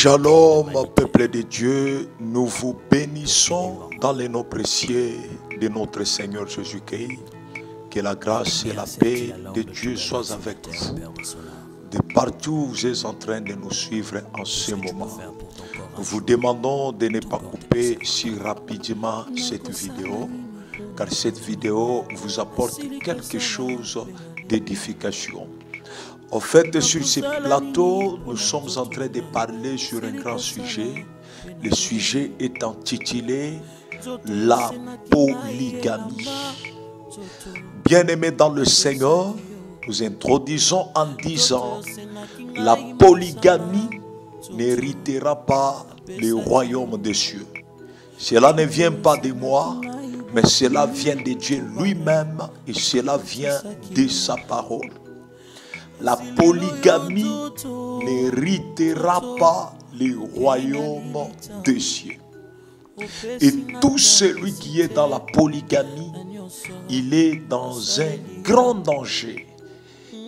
Shalom, peuple de Dieu, nous vous bénissons dans les noms précieux de notre Seigneur Jésus-Christ. Que la grâce et la paix de Dieu soient avec vous. De partout où vous êtes en train de nous suivre en ce moment. Nous vous demandons de ne pas couper si rapidement cette vidéo, car cette vidéo vous apporte quelque chose d'édification. En fait, sur ce plateau, nous sommes en train de parler sur un grand sujet. Le sujet est intitulé « La polygamie ». Bien-aimés dans le Seigneur, nous introduisons en disant « La polygamie n'héritera pas le royaume des cieux ». Cela ne vient pas de moi, mais cela vient de Dieu lui-même et cela vient de sa parole. La polygamie n'héritera pas le royaume des cieux. Et tout celui qui est dans la polygamie, il est dans un grand danger.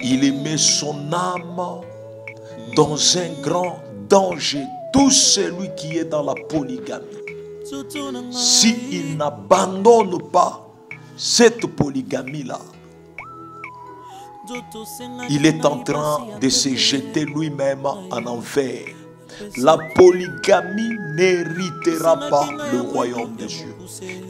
Il met son âme dans un grand danger. Tout celui qui est dans la polygamie, s'il n'abandonne pas cette polygamie-là, il est en train de se jeter lui-même en enfer. La polygamie n'héritera pas le royaume des cieux.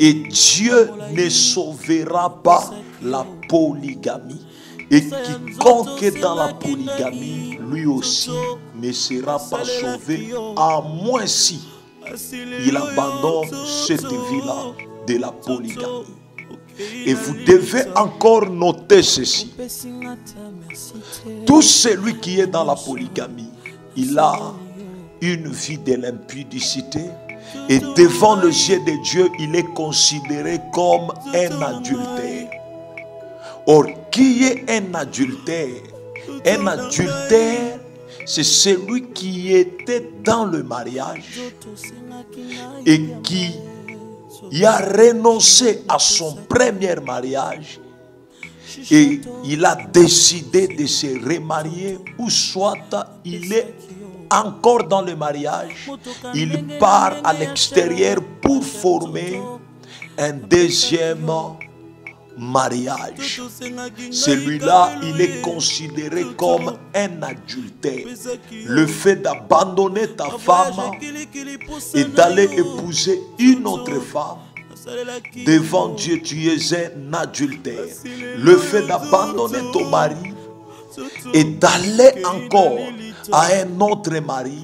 Et Dieu ne sauvera pas la polygamie. Et quiconque est dans la polygamie, lui aussi ne sera pas sauvé, à moins si il abandonne cette vie-là de la polygamie. Et vous devez encore noter ceci. Tout celui qui est dans la polygamie, il a une vie de l'impudicité. Et devant les yeux de Dieu, il est considéré comme un adultère. Or, qui est un adultère? Un adultère, c'est celui qui était dans le mariage et qui a renoncé à son premier mariage et il a décidé de se remarier, ou soit il est encore dans le mariage, il part à l'extérieur pour former un deuxième mariage. Celui-là, il est considéré comme un adultère. Le fait d'abandonner ta femme et d'aller épouser une autre femme, devant Dieu, tu es un adultère. Le fait d'abandonner ton mari et d'aller encore à un autre mari,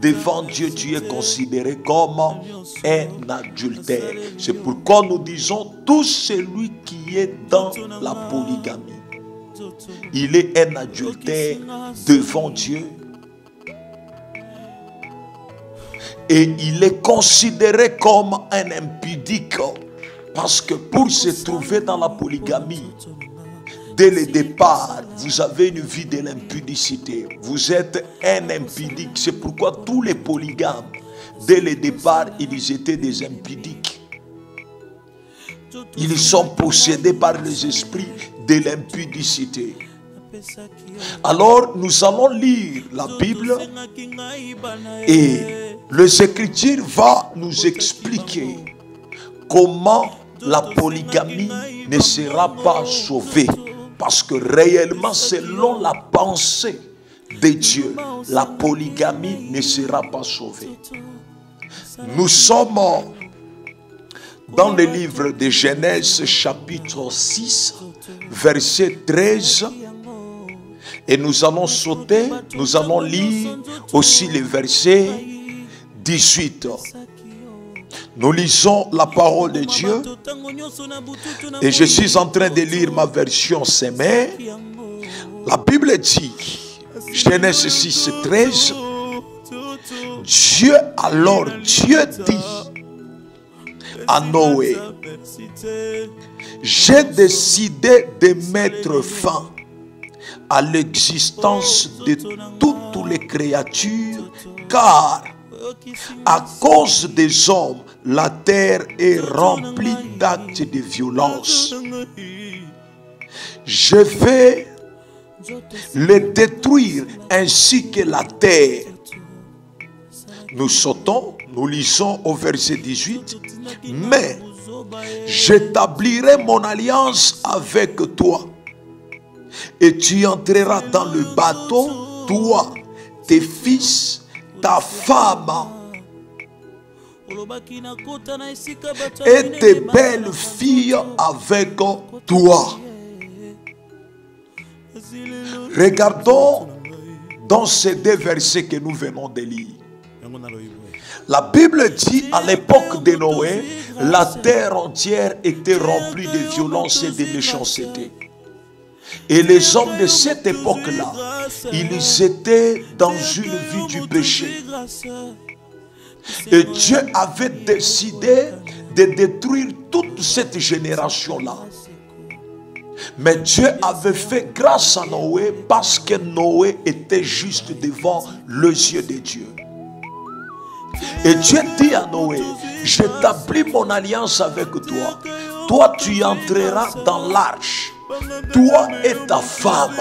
devant Dieu, tu es considéré comme un adultère. C'est pourquoi nous disons, tout celui qui est dans la polygamie, il est un adultère devant Dieu. Et il est considéré comme un impudique. Parce que pour se trouver dans la polygamie, dès le départ, vous avez une vie de l'impudicité. Vous êtes un impudique. C'est pourquoi tous les polygames, dès le départ, ils étaient des impudiques. Ils sont possédés par les esprits de l'impudicité. Alors, nous allons lire la Bible et les Écritures vont nous expliquer comment la polygamie ne sera pas sauvée. Parce que réellement, selon la pensée de Dieu, la polygamie ne sera pas sauvée. Nous sommes dans le livre de Genèse chapitre 6, verset 13. Et nous allons sauter, nous allons lire aussi le verset 18. Nous lisons la parole de Dieu et je suis en train de lire ma version Semé. La Bible dit, Genèse 6, 13, Dieu dit à Noé, j'ai décidé de mettre fin à l'existence de toutes les créatures, car à cause des hommes, la terre est remplie d'actes de violence. Je vais les détruire ainsi que la terre. Nous sautons, nous lisons au verset 18. Mais j'établirai mon alliance avec toi. Et tu entreras dans le bateau, toi, tes fils, ta femme et tes belles filles avec toi. Regardons dans ces deux versets que nous venons de lire. La Bible dit à l'époque de Noé, la terre entière était remplie de violence et de méchanceté. Et les hommes de cette époque-là, ils étaient dans une vie du péché. Et Dieu avait décidé de détruire toute cette génération-là. Mais Dieu avait fait grâce à Noé parce que Noé était juste devant les yeux de Dieu. Et Dieu dit à Noé, j'établis mon alliance avec toi. Toi, tu entreras dans l'arche. Toi et ta femme.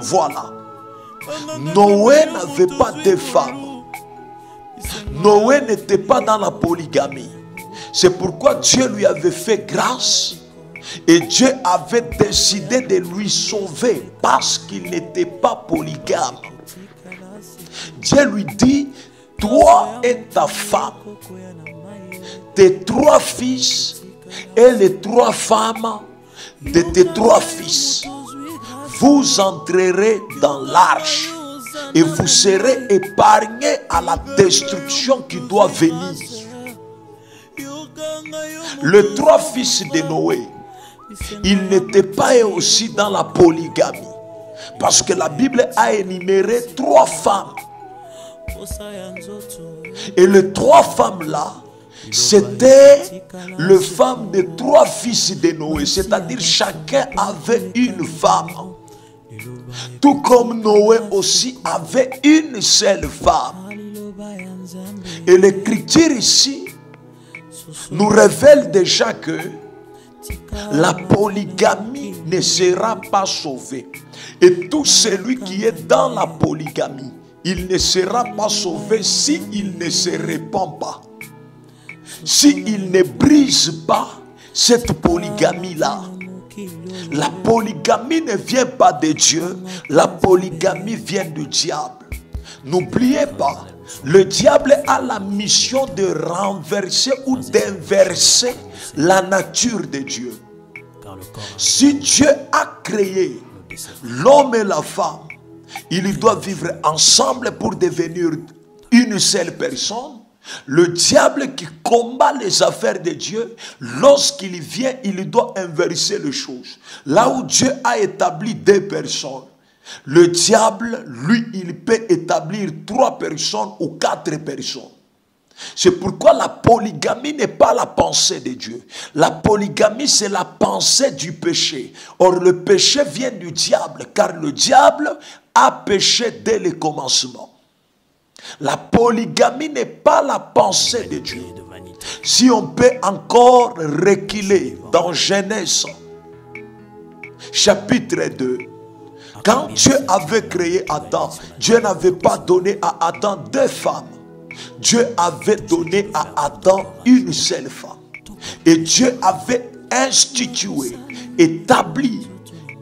Voilà. Noé n'avait pas de femme. Noé n'était pas dans la polygamie. C'est pourquoi Dieu lui avait fait grâce. Et Dieu avait décidé de lui sauver parce qu'il n'était pas polygame. Dieu lui dit, toi et ta femme, tes 3 fils et les 3 femmes de tes 3 fils, vous entrerez dans l'arche et vous serez épargnés à la destruction qui doit venir. Les 3 fils de Noé, ils n'étaient pas aussi dans la polygamie. Parce que la Bible a énuméré 3 femmes. Et les 3 femmes-là, c'était les femmes des 3 fils de Noé. C'est-à-dire chacun avait une femme. Tout comme Noé aussi avait une seule femme. Et l'écriture ici nous révèle déjà que la polygamie ne sera pas sauvée. Et tout celui qui est dans la polygamie, il ne sera pas sauvé s'il ne se répand pas. S'il ne brise pas cette polygamie-là. La polygamie ne vient pas de Dieu, la polygamie vient du diable. N'oubliez pas, le diable a la mission de renverser ou d'inverser la nature de Dieu. Si Dieu a créé l'homme et la femme, ils doivent vivre ensemble pour devenir une seule personne. Le diable qui combat les affaires de Dieu, lorsqu'il vient, il doit inverser les choses. Là où Dieu a établi 2 personnes, le diable, lui, il peut établir 3 personnes ou 4 personnes. C'est pourquoi la polygamie n'est pas la pensée de Dieu. La polygamie, c'est la pensée du péché. Or, le péché vient du diable, car le diable a péché dès le commencement. La polygamie n'est pas la pensée de Dieu. Si on peut encore reculer dans Genèse, chapitre 2, quand Dieu avait créé Adam, Dieu n'avait pas donné à Adam 2 femmes. Dieu avait donné à Adam une seule femme. Et Dieu avait institué, établi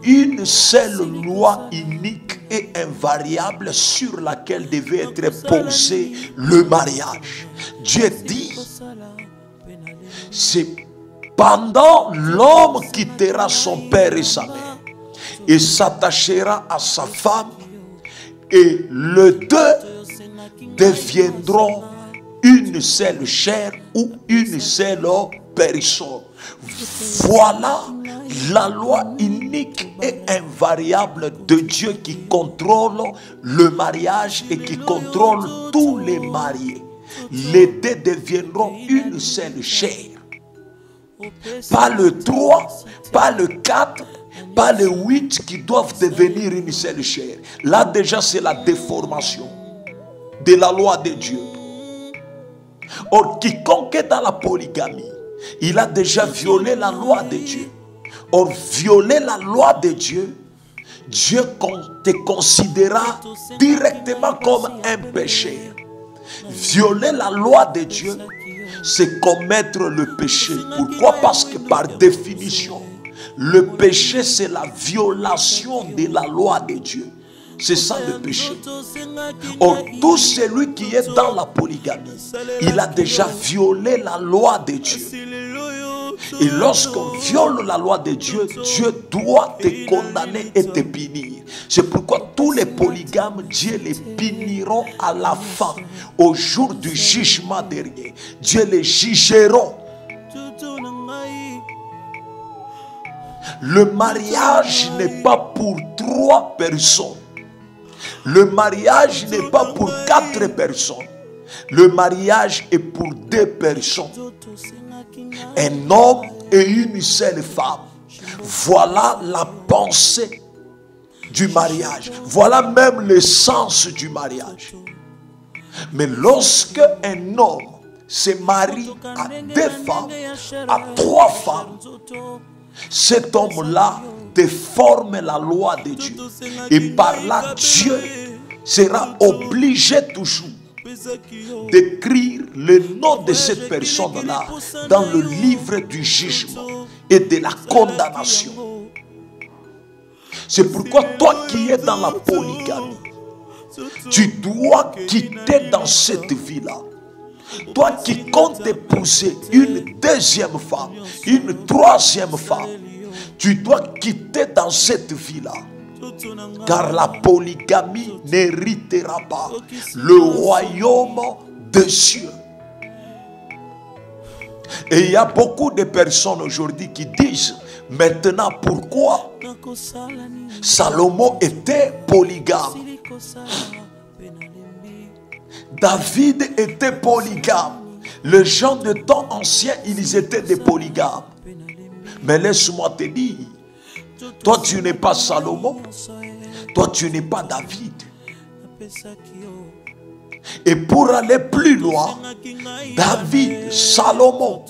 une seule loi unique et invariable sur laquelle devait être posé le mariage. Dieu dit, c'est pendant l'homme quittera son père et sa mère et s'attachera à sa femme, et les 2 deviendront une seule chair ou une seule personne. Voilà la loi unique et invariable de Dieu qui contrôle le mariage et qui contrôle tous les mariés. Les 2 deviendront une seule chair. Pas le 3, pas le 4, pas le 8 qui doivent devenir une seule chair. Là déjà c'est la déformation de la loi de Dieu. Or, quiconque est dans la polygamie, il a déjà violé la loi de Dieu. Or, violer la loi de Dieu, Dieu te considérera directement comme un péché. Violer la loi de Dieu, c'est commettre le péché. Pourquoi? Parce que par définition, le péché, c'est la violation de la loi de Dieu. C'est ça le péché. Or, tout celui qui est dans la polygamie, il a déjà violé la loi de Dieu. Et lorsqu'on viole la loi de Dieu, Dieu doit te condamner et te punir. C'est pourquoi tous les polygames, Dieu les punira à la fin, au jour du jugement dernier. Dieu les jugera. Le mariage n'est pas pour 3 personnes. Le mariage n'est pas pour 4 personnes. Le mariage est pour 2 personnes. Un homme et une seule femme. Voilà la pensée du mariage. Voilà même le sens du mariage. Mais lorsque un homme se marie à 2 femmes, à 3 femmes, cet homme-là déforme la loi de Dieu. Et par là, Dieu sera obligé toujours d'écrire le nom de cette personne-là dans le livre du jugement et de la condamnation. C'est pourquoi toi qui es dans la polygamie, tu dois quitter dans cette vie-là. Toi qui comptes épouser une 2e femme, une 3e femme, tu dois quitter dans cette vie-là. Car la polygamie n'héritera pas le royaume des cieux. Et il y a beaucoup de personnes aujourd'hui qui disent, maintenant pourquoi Salomon était polygame? David était polygame. Les gens de temps ancien, ils étaient des polygames. Mais laisse-moi te dire, toi tu n'es pas Salomon, toi tu n'es pas David. Et pour aller plus loin, David, Salomon,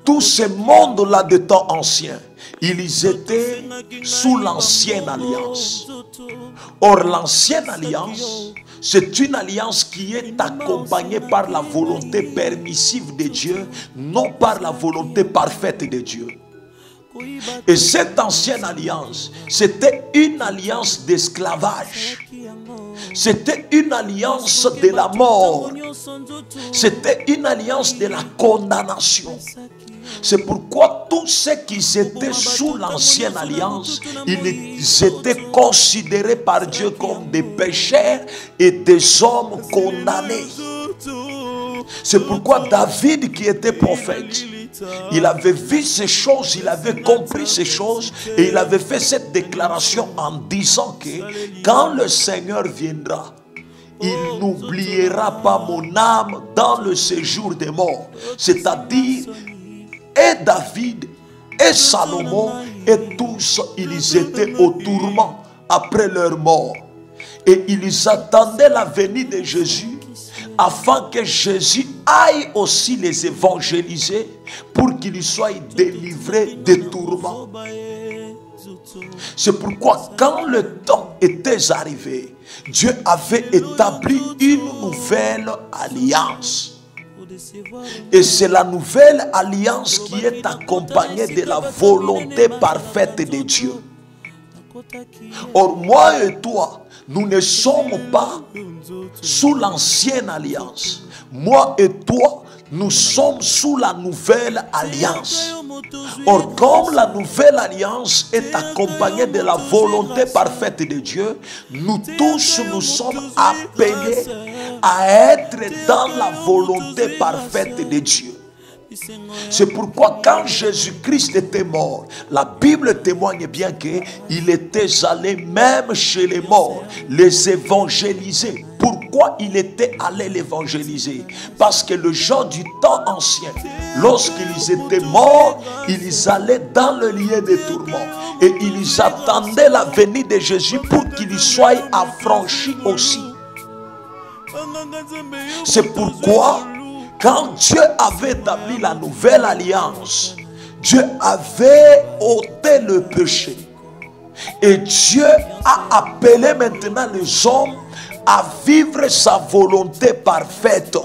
tout ce monde-là de temps ancien, ils étaient sous l'ancienne alliance. Or, l'ancienne alliance, c'est une alliance qui est accompagnée par la volonté permissive de Dieu, non par la volonté parfaite de Dieu. Et cette ancienne alliance, c'était une alliance d'esclavage. C'était une alliance de la mort. C'était une alliance de la condamnation. C'est pourquoi tous ceux qui étaient sous l'ancienne alliance, ils étaient considérés par Dieu comme des pécheurs et des hommes condamnés. C'est pourquoi David, qui était prophète, il avait vu ces choses, il avait compris ces choses et il avait fait cette déclaration en disant que quand le Seigneur viendra, il n'oubliera pas mon âme dans le séjour des morts. C'est-à-dire, et David et Salomon et tous, ils étaient au tourment après leur mort. Et ils attendaient la venue de Jésus afin que Jésus aille aussi les évangéliser pour qu'ils soient délivrés des tourments. C'est pourquoi quand le temps était arrivé, Dieu avait établi une nouvelle alliance. Et c'est la nouvelle alliance qui est accompagnée de la volonté parfaite de Dieu. Or, moi et toi, nous ne sommes pas sous l'ancienne alliance. Moi et toi, nous sommes sous la nouvelle alliance. Or, comme la nouvelle alliance est accompagnée de la volonté parfaite de Dieu, nous tous, nous sommes appelés à être dans la volonté parfaite de Dieu. C'est pourquoi quand Jésus-Christ était mort, la Bible témoigne bien qu'il était allé même chez les morts, les évangéliser. Pourquoi il était allé l'évangéliser? Parce que les gens du temps ancien, lorsqu'ils étaient morts, ils allaient dans le lieu des tourments et ils attendaient la venue de Jésus pour qu'ils soient affranchis aussi. C'est pourquoi quand Dieu avait établi la nouvelle alliance, Dieu avait ôté le péché. Et Dieu a appelé maintenant les hommes à vivre sa volonté parfaite